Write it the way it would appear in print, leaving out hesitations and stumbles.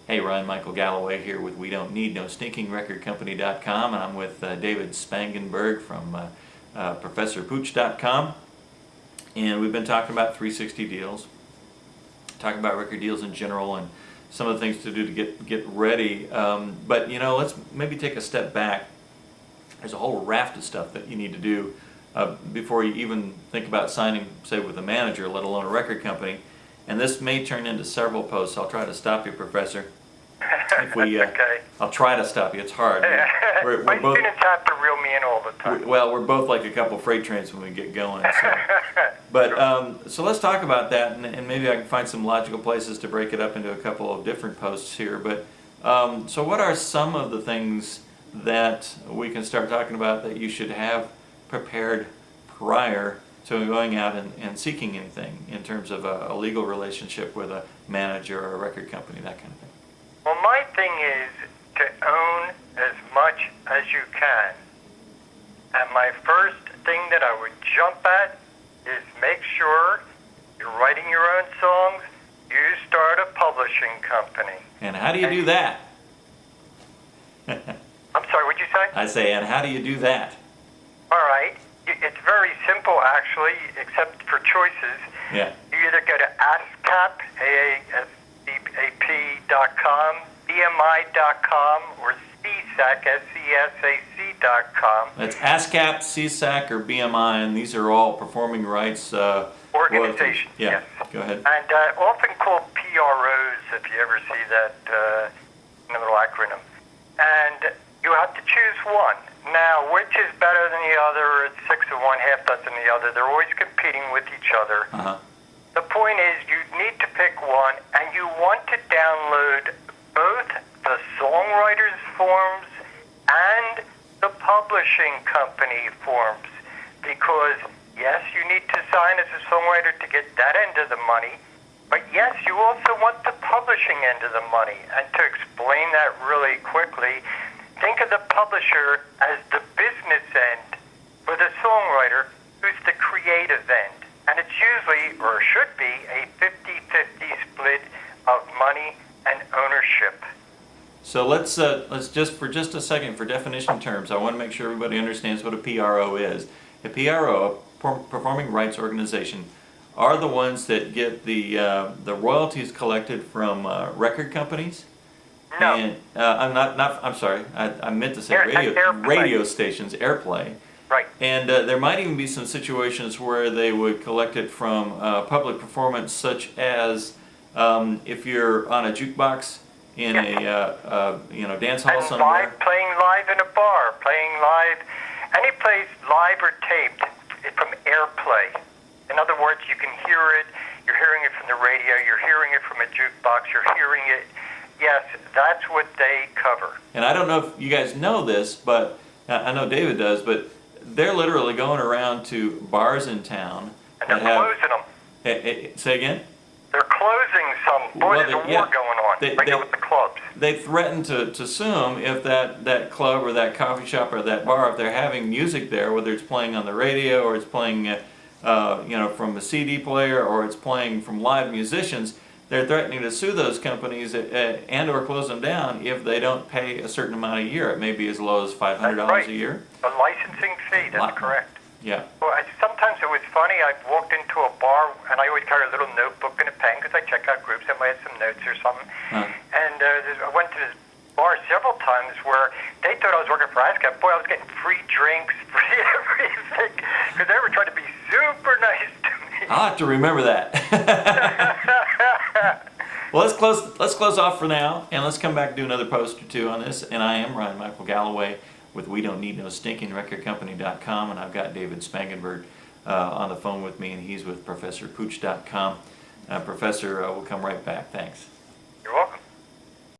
Hey, Ryan Michael Galloway here with We Don't Need No Stinking Recordcompany.com, and I'm with David Spangenberg from ProfessorPooch.com, and we've been talking about 360 deals, talking about record deals in general, and some of the things to do to get ready. But you know, let's maybe take a step back. There's a whole raft of stuff that you need to do before you even think about signing, say, with a manager, let alone a record company. And this may turn into several posts. I'll try to stop you, Professor. If we, okay. I'll try to stop you. It's hard. My both, students have to reel me in all the time. we're both like a couple freight trains when we get going. So. But so let's talk about that, and maybe I can find some logical places to break it up into a couple of different posts here. But so what are some of the things that we can start talking about that you should have prepared prior to going out and seeking anything in terms of a legal relationship with a manager or a record company, that kind of thing? Well, my thing is to own as much as you can. And my first thing that I would jump at is make sure you're writing your own songs, you start a publishing company. And how do you do that? I'm sorry, what'd you say? I say, and how do you do that? All right. It's very simple, actually, except for choices. Yeah. You either go to ASCAP, ASCAP.com, BMI.com, or CSAC, SCSAC.com. That's ASCAP, CSAC, or BMI, and these are all performing rights organizations. Yeah. Yes. Go ahead. And often called PROs, if you ever see that little acronym. And you have to choose one. Now, which is better than the other? It's 6 of one, half dozen the other. They're always competing with each other. Uh-huh. The point is, you need to pick one, and you want to download both the songwriters forms and the publishing company forms, because yes, you need to sign as a songwriter to get that end of the money, but yes, you also want the publishing end of the money. And to explain that really quickly, think of the publisher as the business end for the songwriter, who's the creative end. And it's usually, or should be, a 50-50 split of money and ownership. So let's just, for just a second, for definition terms, I want to make sure everybody understands what a PRO is. A PRO, a performing rights organization, are the ones that get the royalties collected from record companies. No. And I'm sorry. I meant to say Airplay. Radio stations, airplay. Right. And there might even be some situations where they would collect it from public performance, such as if you're on a jukebox in a dance hall and somewhere. Playing live in a bar, playing live, any place live or taped from airplay. In other words, you can hear it. You're hearing it from the radio. You're hearing it from a jukebox. You're hearing it. Yes, that's what they cover. And I don't know if you guys know this, but I know David does, but they're literally going around to bars in town. And they're closing them. Say again? They're closing some. Boy, there's a war going on right now with the clubs. They threaten to sue them if that club or that coffee shop or that bar, if they're having music there, whether it's playing on the radio or it's playing from a CD player or it's playing from live musicians, they're threatening to sue those companies and or close them down if they don't pay a certain amount a year. It may be as low as $500 a year. A licensing fee, that's correct. Yeah. Well, sometimes it was funny. I walked into a bar, and I always carry a little notebook and a pen because I check out groups. I might have some notes or something. And I went to this bar several times where they thought I was working for ASCAP. Boy, I was getting free drinks, free everything, because they were trying to be super nice to me. I'll have to remember that. Well, let's close off for now, and let's come back and do another post or two on this. And I am Ryan Michael Galloway with We Don't Need No Stinking Recordcompany.com, and I've got David Spangenberg on the phone with me, and he's with ProfessorPooch.com. Professor, we'll come right back. Thanks. You're welcome.